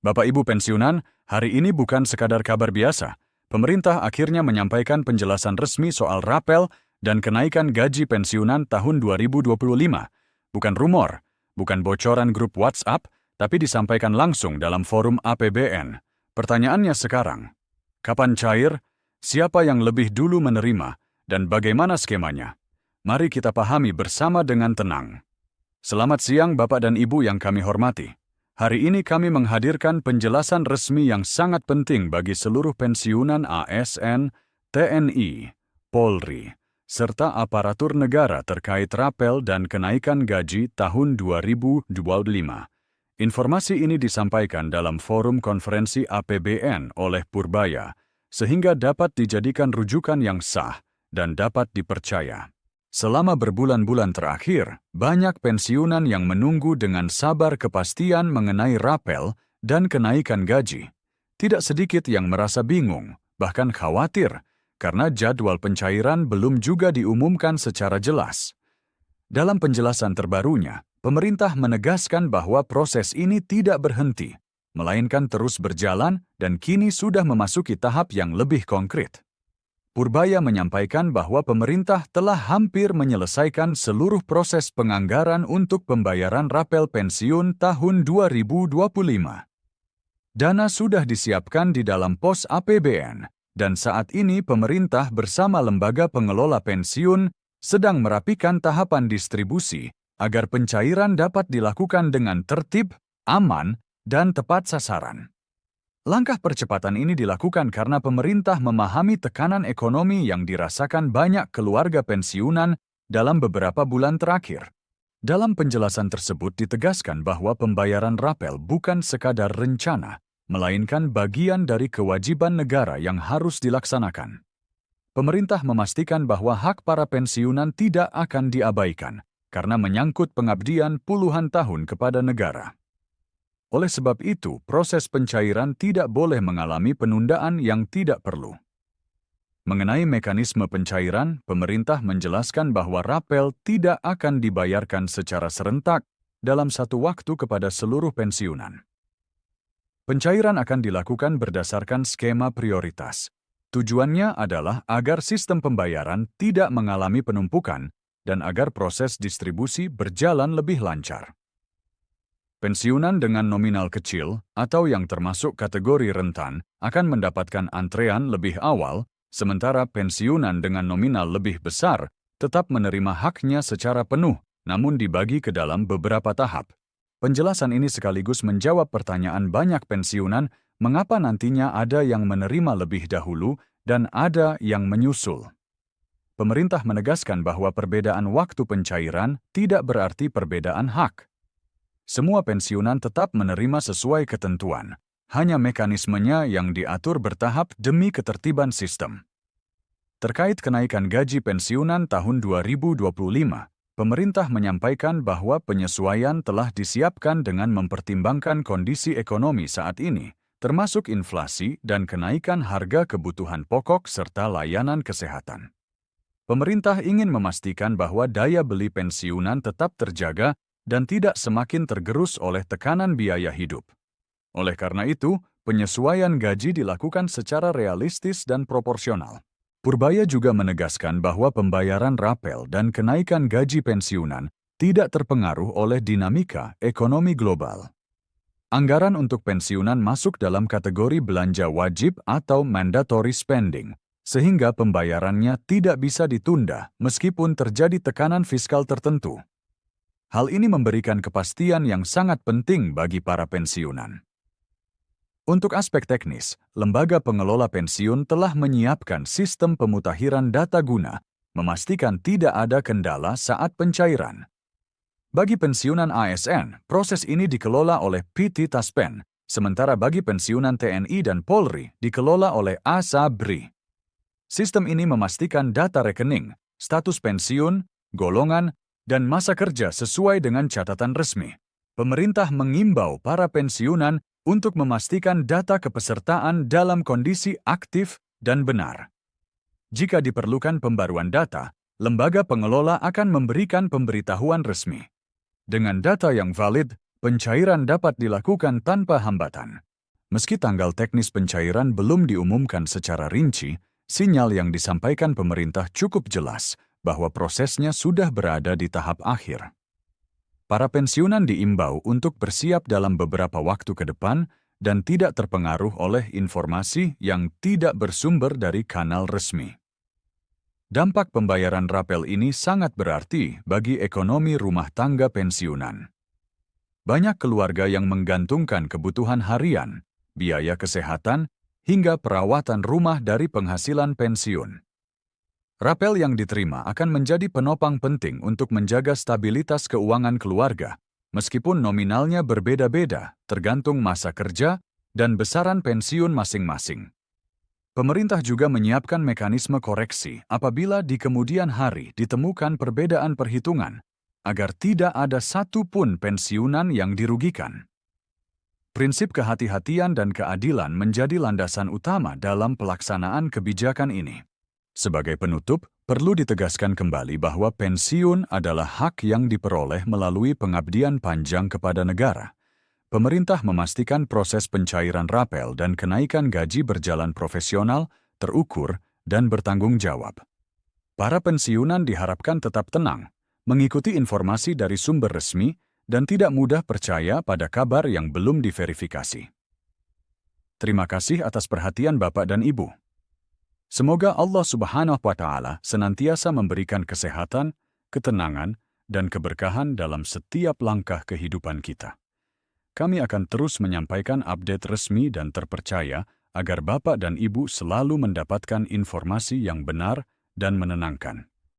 Bapak Ibu pensiunan, hari ini bukan sekadar kabar biasa. Pemerintah akhirnya menyampaikan penjelasan resmi soal rapel dan kenaikan gaji pensiunan tahun 2025. Bukan rumor, bukan bocoran grup WhatsApp, tapi disampaikan langsung dalam forum APBN. Pertanyaannya sekarang, kapan cair, siapa yang lebih dulu menerima, dan bagaimana skemanya? Mari kita pahami bersama dengan tenang. Selamat siang Bapak dan Ibu yang kami hormati. Hari ini kami menghadirkan penjelasan resmi yang sangat penting bagi seluruh pensiunan ASN, TNI, Polri, serta aparatur negara terkait rapel dan kenaikan gaji tahun 2025. Informasi ini disampaikan dalam forum konferensi APBN oleh Purbaya, sehingga dapat dijadikan rujukan yang sah dan dapat dipercaya. Selama berbulan-bulan terakhir, banyak pensiunan yang menunggu dengan sabar kepastian mengenai rapel dan kenaikan gaji. Tidak sedikit yang merasa bingung, bahkan khawatir, karena jadwal pencairan belum juga diumumkan secara jelas. Dalam penjelasan terbarunya, pemerintah menegaskan bahwa proses ini tidak berhenti, melainkan terus berjalan dan kini sudah memasuki tahap yang lebih konkret. Purbaya menyampaikan bahwa pemerintah telah hampir menyelesaikan seluruh proses penganggaran untuk pembayaran rapel pensiun tahun 2025. Dana sudah disiapkan di dalam pos APBN, dan saat ini pemerintah bersama lembaga pengelola pensiun sedang merapikan tahapan distribusi agar pencairan dapat dilakukan dengan tertib, aman, dan tepat sasaran. Langkah percepatan ini dilakukan karena pemerintah memahami tekanan ekonomi yang dirasakan banyak keluarga pensiunan dalam beberapa bulan terakhir. Dalam penjelasan tersebut ditegaskan bahwa pembayaran rapel bukan sekadar rencana, melainkan bagian dari kewajiban negara yang harus dilaksanakan. Pemerintah memastikan bahwa hak para pensiunan tidak akan diabaikan, karena menyangkut pengabdian puluhan tahun kepada negara. Oleh sebab itu, proses pencairan tidak boleh mengalami penundaan yang tidak perlu. Mengenai mekanisme pencairan, pemerintah menjelaskan bahwa rapel tidak akan dibayarkan secara serentak dalam satu waktu kepada seluruh pensiunan. Pencairan akan dilakukan berdasarkan skema prioritas. Tujuannya adalah agar sistem pembayaran tidak mengalami penumpukan dan agar proses distribusi berjalan lebih lancar. Pensiunan dengan nominal kecil atau yang termasuk kategori rentan akan mendapatkan antrean lebih awal, sementara pensiunan dengan nominal lebih besar tetap menerima haknya secara penuh, namun dibagi ke dalam beberapa tahap. Penjelasan ini sekaligus menjawab pertanyaan banyak pensiunan mengapa nantinya ada yang menerima lebih dahulu dan ada yang menyusul. Pemerintah menegaskan bahwa perbedaan waktu pencairan tidak berarti perbedaan hak. Semua pensiunan tetap menerima sesuai ketentuan, hanya mekanismenya yang diatur bertahap demi ketertiban sistem. Terkait kenaikan gaji pensiunan tahun 2025, pemerintah menyampaikan bahwa penyesuaian telah disiapkan dengan mempertimbangkan kondisi ekonomi saat ini, termasuk inflasi dan kenaikan harga kebutuhan pokok serta layanan kesehatan. Pemerintah ingin memastikan bahwa daya beli pensiunan tetap terjaga dan tidak semakin tergerus oleh tekanan biaya hidup. Oleh karena itu, penyesuaian gaji dilakukan secara realistis dan proporsional. Purbaya juga menegaskan bahwa pembayaran rapel dan kenaikan gaji pensiunan tidak terpengaruh oleh dinamika ekonomi global. Anggaran untuk pensiunan masuk dalam kategori belanja wajib atau mandatory spending, sehingga pembayarannya tidak bisa ditunda meskipun terjadi tekanan fiskal tertentu. Hal ini memberikan kepastian yang sangat penting bagi para pensiunan. Untuk aspek teknis, lembaga pengelola pensiun telah menyiapkan sistem pemutakhiran data guna, memastikan tidak ada kendala saat pencairan. Bagi pensiunan ASN, proses ini dikelola oleh PT Taspen, sementara bagi pensiunan TNI dan Polri dikelola oleh ASABRI. Sistem ini memastikan data rekening, status pensiun, golongan, dan masa kerja sesuai dengan catatan resmi. Pemerintah mengimbau para pensiunan untuk memastikan data kepesertaan dalam kondisi aktif dan benar. Jika diperlukan pembaruan data, lembaga pengelola akan memberikan pemberitahuan resmi. Dengan data yang valid, pencairan dapat dilakukan tanpa hambatan. Meski tanggal teknis pencairan belum diumumkan secara rinci, sinyal yang disampaikan pemerintah cukup jelas bahwa prosesnya sudah berada di tahap akhir. Para pensiunan diimbau untuk bersiap dalam beberapa waktu ke depan dan tidak terpengaruh oleh informasi yang tidak bersumber dari kanal resmi. Dampak pembayaran rapel ini sangat berarti bagi ekonomi rumah tangga pensiunan. Banyak keluarga yang menggantungkan kebutuhan harian, biaya kesehatan, hingga perawatan rumah dari penghasilan pensiun. Rapel yang diterima akan menjadi penopang penting untuk menjaga stabilitas keuangan keluarga, meskipun nominalnya berbeda-beda tergantung masa kerja dan besaran pensiun masing-masing. Pemerintah juga menyiapkan mekanisme koreksi apabila di kemudian hari ditemukan perbedaan perhitungan, agar tidak ada satu pun pensiunan yang dirugikan. Prinsip kehati-hatian dan keadilan menjadi landasan utama dalam pelaksanaan kebijakan ini. Sebagai penutup, perlu ditegaskan kembali bahwa pensiun adalah hak yang diperoleh melalui pengabdian panjang kepada negara. Pemerintah memastikan proses pencairan rapel dan kenaikan gaji berjalan profesional, terukur, dan bertanggung jawab. Para pensiunan diharapkan tetap tenang, mengikuti informasi dari sumber resmi, dan tidak mudah percaya pada kabar yang belum diverifikasi. Terima kasih atas perhatian Bapak dan Ibu. Semoga Allah Subhanahu wa Ta'ala senantiasa memberikan kesehatan, ketenangan, dan keberkahan dalam setiap langkah kehidupan kita. Kami akan terus menyampaikan update resmi dan terpercaya agar Bapak dan Ibu selalu mendapatkan informasi yang benar dan menenangkan.